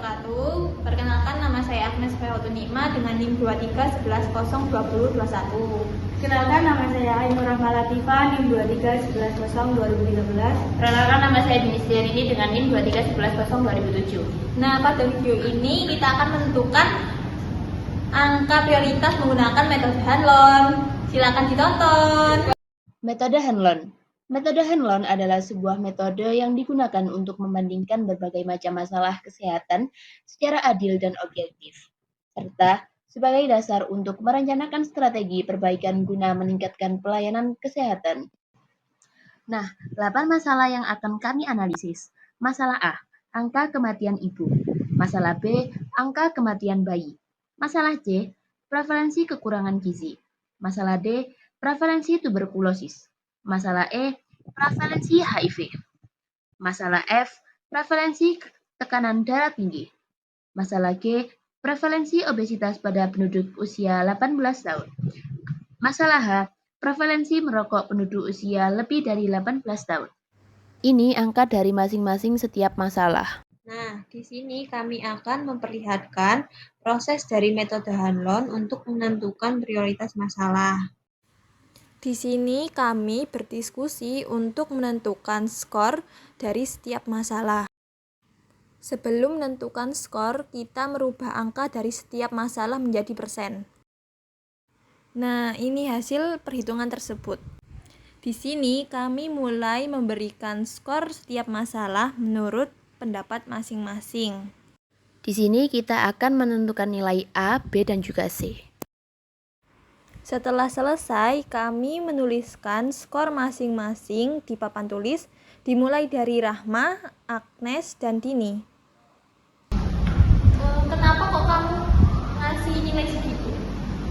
wabarakatuh. Perkenalkan, nama saya Agnes Nikma dengan NIM 2311002021. Kenalkan, nama saya Ainur Rahma Latifah, NIM 2311002013. Perkenalkan, nama saya Dinis Diarini dengan NIM 2311002007. Nah, pada video ini kita akan menentukan angka prioritas menggunakan metode Hanlon. Silakan ditonton. Metode Hanlon. Metode Hanlon adalah sebuah metode yang digunakan untuk membandingkan berbagai macam masalah kesehatan secara adil dan objektif, serta sebagai dasar untuk merencanakan strategi perbaikan guna meningkatkan pelayanan kesehatan. Nah, 8 masalah yang akan kami analisis. Masalah A, angka kematian ibu. Masalah B, angka kematian bayi. Masalah C, prevalensi kekurangan gizi. Masalah D, prevalensi tuberkulosis. Masalah E, prevalensi HIV. Masalah F, prevalensi tekanan darah tinggi. Masalah G, prevalensi obesitas pada penduduk usia 18 tahun. Masalah H, prevalensi merokok penduduk usia lebih dari 18 tahun. Ini angka dari masing-masing setiap masalah. Nah, di sini kami akan memperlihatkan proses dari metode Hanlon untuk menentukan prioritas masalah. Di sini kami berdiskusi untuk menentukan skor dari setiap masalah. Sebelum menentukan skor, kita merubah angka dari setiap masalah menjadi persen. Nah, ini hasil perhitungan tersebut. Di sini kami mulai memberikan skor setiap masalah menurut pendapat masing-masing. Di sini kita akan menentukan nilai A, B, dan juga C. Setelah selesai, kami menuliskan skor masing-masing di papan tulis, dimulai dari Rahma, Agnes, dan Dini. Kenapa kok kamu ngasih nilai segitu?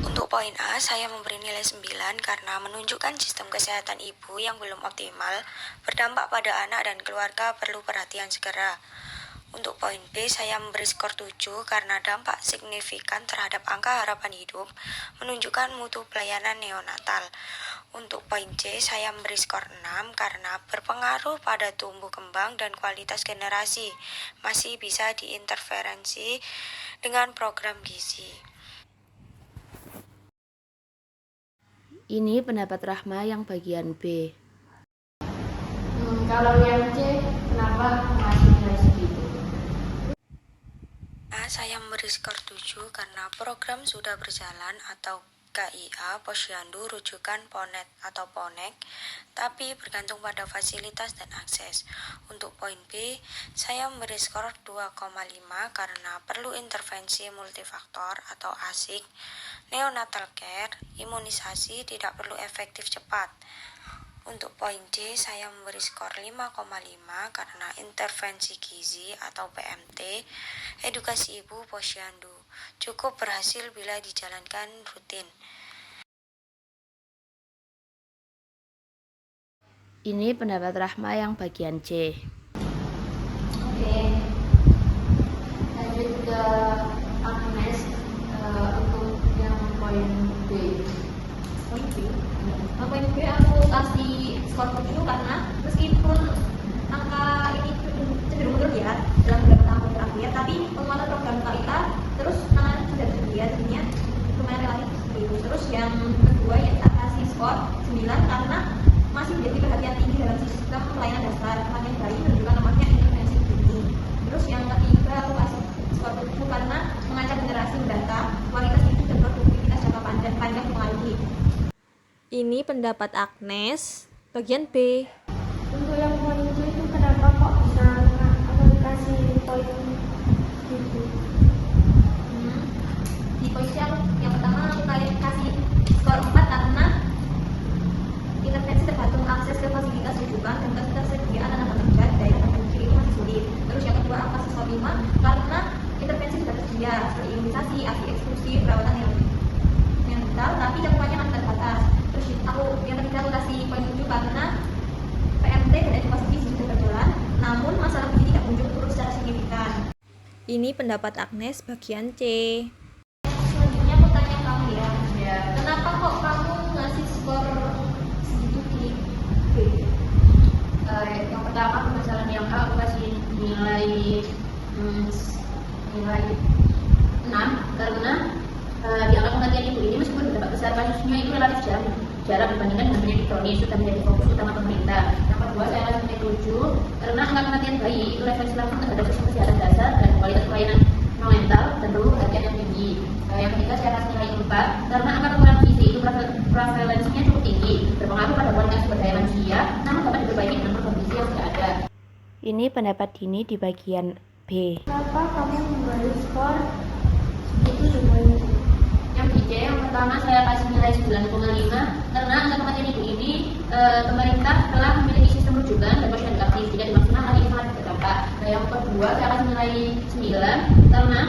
Untuk poin A, saya memberi nilai 9 karena menunjukkan sistem kesehatan ibu yang belum optimal, berdampak pada anak dan keluarga perlu perhatian segera. Untuk poin B, saya memberi skor 7 karena dampak signifikan terhadap angka harapan hidup menunjukkan mutu pelayanan neonatal. Untuk poin C, saya memberi skor 6 karena berpengaruh pada tumbuh kembang dan kualitas generasi, masih bisa diinterferensi dengan program gizi. Ini pendapat Rahma yang bagian B. Kalau yang C, kenapa ngasih nilai segitu? Saya memberi skor 7 karena program sudah berjalan atau KIA, posyandu, rujukan, ponet atau ponek, tapi bergantung pada fasilitas dan akses. Untuk poin B, saya memberi skor 2,5 karena perlu intervensi multifaktor atau ASIK, neonatal care, imunisasi tidak perlu efektif cepat. Untuk poin D, saya memberi skor 5,5 karena intervensi gizi atau PMT, edukasi ibu posyandu, cukup berhasil bila dijalankan rutin. Ini pendapat Rahma yang bagian C. Oke, lanjut ke Agnes untuk yang poin B. Poin B? Poin B aku kasih skor 7 karena meskipun angka ini cenderung menurun ya dalam beberapa tahun terakhir, tapi penguatan program KIA terus sudah tersedia, jadinya lumayan relatif seperti itu. Terus yang kedua yang saya kasih skor 9 karena masih menjadi perhatian tinggi dalam sistem pelayanan dasar kematian bayi menunjukkan lemahnya intervensi dini. Terus yang ketiga aku kasih skor 7 karena mengajak generasi mendatang, kualitas hidup dan produktivitas jangka panjang dipengaruhi. Ini pendapat Agnes, bagian B. Untuk yang poin C itu kenapa kok bisa kasih poin gitu? Di poin C yang pertama aku kasih skor 4 karena intervensi tergantung akses ke fasilitas rujukan dan ketersediaan tenaga kerja di daerah terpencil itu masih sulit. Terus yang kedua aku kasih skor 5 karena intervensi sudah tersedia seperti imunisasi, ASI eksklusif, perawatan yang vital, tapi cakupannya masih terbatas. Terus yang ketiga aku kasih poin 7 karena PMT dan edukasi gizi sudah berjalan, namun masalah gizi tidak kunjung turun secara signifikan. Ini pendapat Agnes bagian C. Selanjutnya aku tanya kamu ya. Kenapa kok kamu ngasih skor segitu di B? Yang pertama pembahasan yang A aku kasih nilai nilai 6 karena di angka kematian ibu ini meskipun berdampak besar kasusnya itu relatif jarang dibandingkan dengan penyakit kronis, sudah menjadi fokus utama pemerintah. Yang kedua, saya kasih nilai 7 karena angka kematian bayi itu referensi langsung terhadap sistem kesehatan dasar dan kualitas pelayanan mental dan perlu perhatian yang tinggi. Yang ketiga, saya kasih nilai 4 karena angka kekurangan gizi itu prevalensinya cukup tinggi, berpengaruh pada kualitas sumber daya manusia, namun dapat diperbaiki dengan program gizi yang sudah ada. Ini pendapat Dini di bagian B. Kenapa kamu memberi skor segitu semuanya? Yang di C, yang pertama saya kasih nilai 9,5 karena angka kematian ibu ini pemerintah telah memiliki sistem rujukan dan posyandu aktif, jika dimaksimalkan hal ini sangat berdampak. Nah, yang kedua saya kasih nilai 9 karena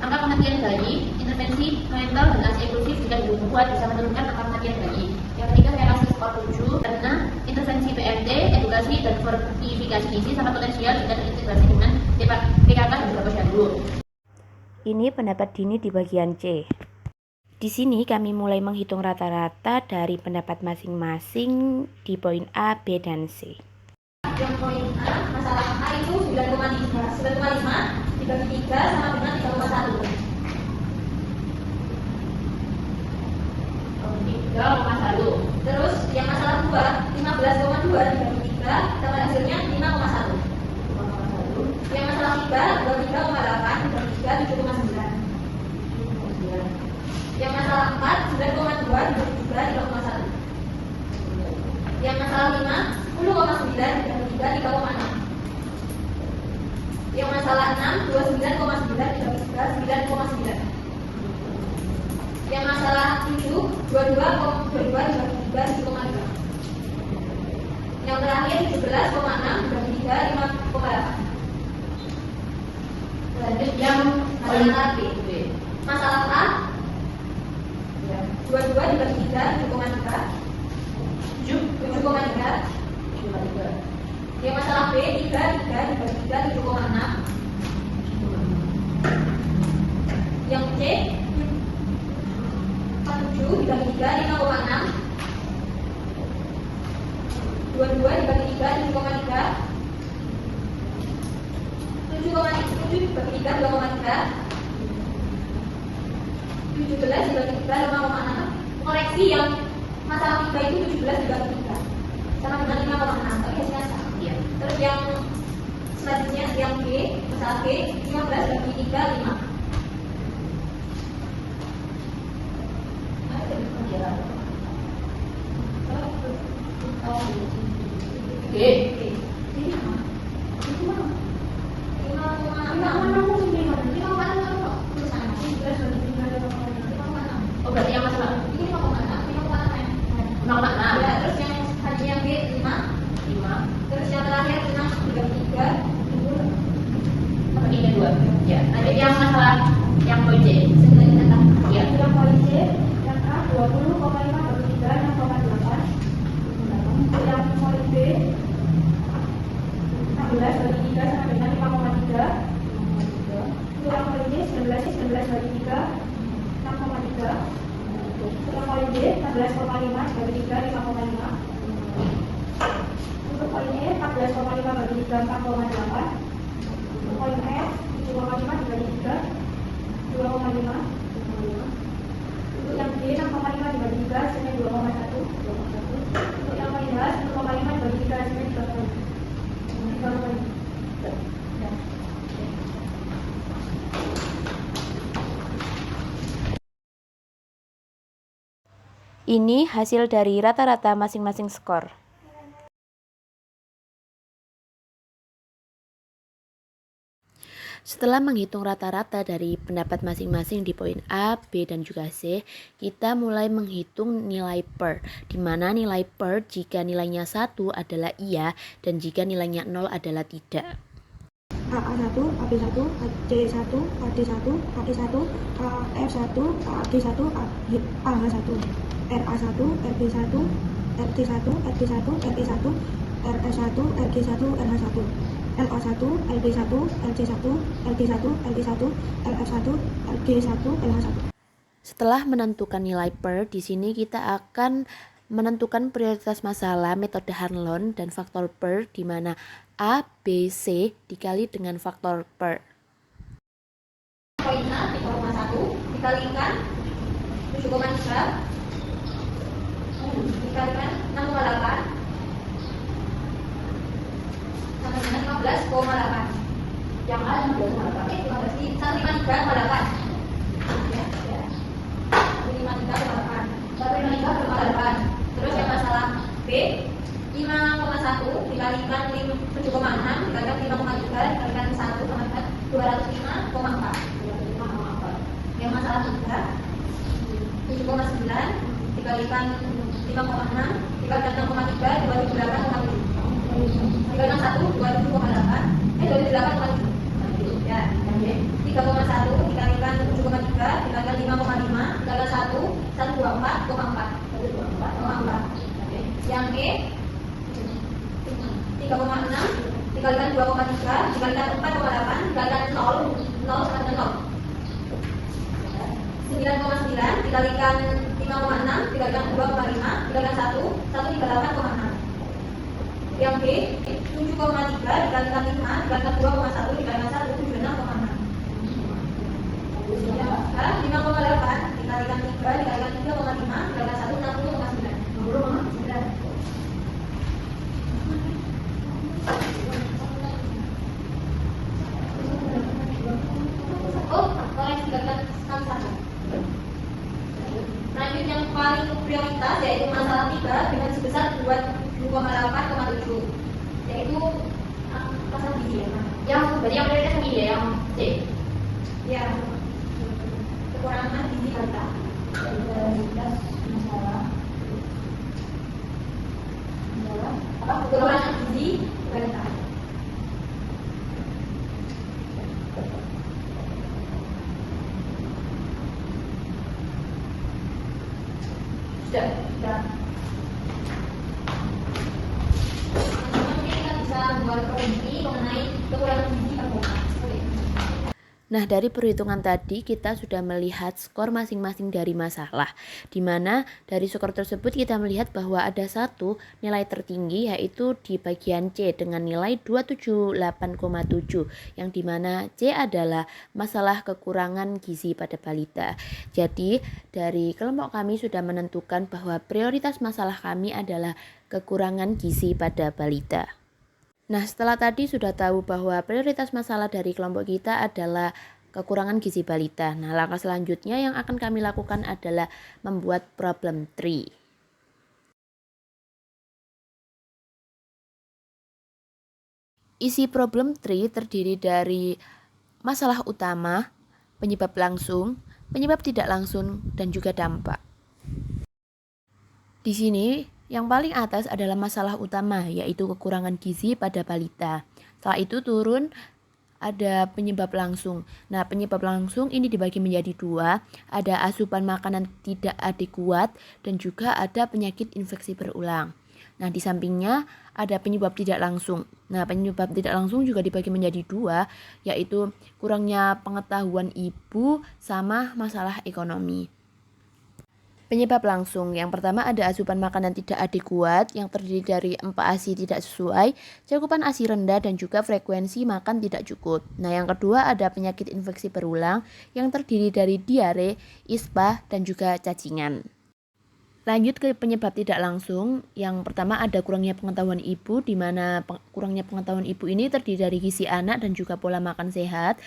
angka kematian bayi, intervensi mental dan ASI inklusif jika didukung kuat bisa menurunkan angka kematian bayi. Yang ketiga saya kasih skor 7 karena intervensi PMT, edukasi dan verifikasi gizi sangat potensial jika terintegrasi dengan PKK dan juga posyandu. Ini pendapat Dini di bagian C. Di sini kami mulai menghitung rata-rata dari pendapat masing-masing di poin A, B, dan C. Yang poin A, masalah A itu 9,5 dibagi 3 sama dengan 3,1. 3,1. Terus yang masalah 2, 15,2 dibagi 3 sama hasilnya 5,1. Yang masalah 3, 23,8 dibagi 3 7,9. Yang masalah 4, 9,2 dibagi 3 3,1. Yang masalah 5, 10,9 dibagi 3 3,6. Yang masalah 6, 29,9 dibagi 3 9,9. Yang masalah 7, 22,22 dibagi 3 7,5. Yang terakhir 17,6 dibagi 3 5,8. Lanjut yang masalah B. Masalah A 22 dibagi 3 7,3. 7,3. Yang masalah B 3 dibagi 3 7,6. Yang C 7 dibagi 3 5,6. 22 dibagi 3 7,3. 7 dibagi 3 2,3. 17 dibagi 3 5,6. Koreksi yang masalah 3 itu 17 dibagi 3 sama dengan 5,6, tapi hasilnya sama. Iya. Terus yang selanjutnya yang B, masalah B 15 dibagi 3 5. Oh, berarti yang masalah 5,6. Ya, terus yang selanjutnya yang B 5. 5 Terus yang terakhir 6 dibagi 3 bagi 2. Ya. Lanjut yang masalah yang poin C. Ya. Yang poin C, yang A 20,5 bagi 3 6,8. Yang poin B 16 bagi 3 sama dengan 5,3. Yang poin D 19 bagi 3 6,3. Yang poin D 14,5 bagi 3 5,5. Untuk poin E 14,5 bagi 3 4,8. Untuk poin F 7,5 dibagi 3 2,5. Untuk yang B 6,5 dibagi 3 hasilnya 2,1. Untuk yang poin H 1,5 dibagi 3 hasilnya 3,5. Ini hasil dari rata-rata masing-masing skor. Setelah menghitung rata-rata dari pendapat masing-masing di poin A, B, dan juga C, kita mulai menghitung nilai per, di mana nilai per jika nilainya 1 adalah iya dan jika nilainya 0 adalah tidak. AA1, AB1, AC1, AD1, AE1, AF1, AG1, AH1, RA1, RB1, RT1, RT1, RE1, RS1, RG1, RH1, LA1, LB1, LC1, LT1, LT1, LF1, LG1, LH1. Setelah menentukan nilai per, di sini kita akan menentukan prioritas masalah metode Hanlon dan faktor per, di mana A, B, C dikali dengan faktor per. dikalikan 6,8 sama dengan 15,8. Yang A 15,8. 153,8. Ya, ya. 153,8. 153,8. Terus yang masalah B, 5,1 dikalikan 7,6 dikalikan 5,3 dikalikan 1 sama dengan 205,4. Yang masalah 3, 7,9 dikalikan 5,6 dikalikan 6,3 dibagi 8,7 dikalikan 1 27,8 28,7 ya. 3,1 dikalikan 7,3 dikalikan 5,5 dikalikan 1 124,4. Yang E 3,6 dikalikan 2,3 dikalikan 4,8 dikalikan 0 sama dengan 0. 9,9 dikalikan 5,6 dikalikan 2,5 dikalikan 1 138,6. Yang B 7,3 dikalikan 5 dikalikan 2,1 dikalikan 1 76,6. Yang H 5,8 dikalikan 3 dikalikan 3,5 dikalikan 1 60,9. 60,9. Oh, koreksi dikalikan 61. Lanjut yang paling prioritas yaitu masalah 3 dengan sebesar 2,8,7 yaitu masalah gizi ya. Yang berarti yang prioritas ini ya, yang C. Ya, kekurangan gizi balita. Prioritas masalah Apa kekurangan gizi balita? Sudah. Mungkin kita bisa buat prediksi mengenai kekurangan gizi perempuan. Nah, dari perhitungan tadi kita sudah melihat skor masing-masing dari masalah, di mana dari skor tersebut kita melihat bahwa ada satu nilai tertinggi yaitu di bagian C dengan nilai 278,7, yang dimana C adalah masalah kekurangan gizi pada balita. Jadi dari kelompok kami sudah menentukan bahwa prioritas masalah kami adalah kekurangan gizi pada balita. Nah, setelah tadi sudah tahu bahwa prioritas masalah dari kelompok kita adalah kekurangan gizi balita. Nah, langkah selanjutnya yang akan kami lakukan adalah membuat problem tree. Isi problem tree terdiri dari masalah utama, penyebab langsung, penyebab tidak langsung, dan juga dampak. Di sini yang paling atas adalah masalah utama, yaitu kekurangan gizi pada balita. Setelah itu turun ada penyebab langsung. Nah, penyebab langsung ini dibagi menjadi dua. Ada asupan makanan tidak adekuat dan juga ada penyakit infeksi berulang. Nah, di sampingnya ada penyebab tidak langsung. Nah, penyebab tidak langsung juga dibagi menjadi dua, yaitu kurangnya pengetahuan ibu sama masalah ekonomi. Penyebab langsung, yang pertama ada asupan makanan tidak adekuat yang terdiri dari MPASI tidak sesuai, cakupan ASI rendah, dan juga frekuensi makan tidak cukup. Nah, yang kedua ada penyakit infeksi berulang yang terdiri dari diare, ispa, dan juga cacingan. Lanjut ke penyebab tidak langsung, yang pertama ada kurangnya pengetahuan ibu, di mana kurangnya pengetahuan ibu ini terdiri dari gizi anak dan juga pola makan sehat.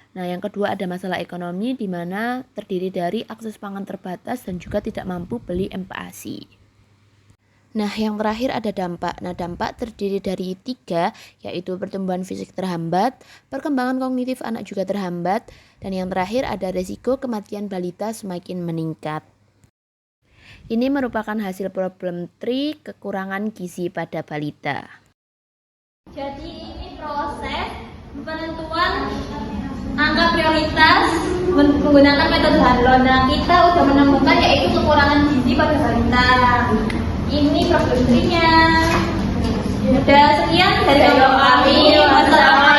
Nah, yang kedua ada masalah ekonomi, di mana terdiri dari akses pangan terbatas dan juga tidak mampu beli MPASI. Nah, yang terakhir ada dampak. Nah, dampak terdiri dari 3, yaitu pertumbuhan fisik terhambat, perkembangan kognitif anak juga terhambat, dan yang terakhir ada resiko kematian balita semakin meningkat. Ini merupakan hasil problem tree kekurangan gizi pada balita. Jadi ini proses penentuan angka prioritas menggunakan metode Hanlon. Nah, kita sudah menemukan yaitu kekurangan gizi pada balita. Ini problem tree-nya. Sudah sekian dari kami. Wassalamualaikum.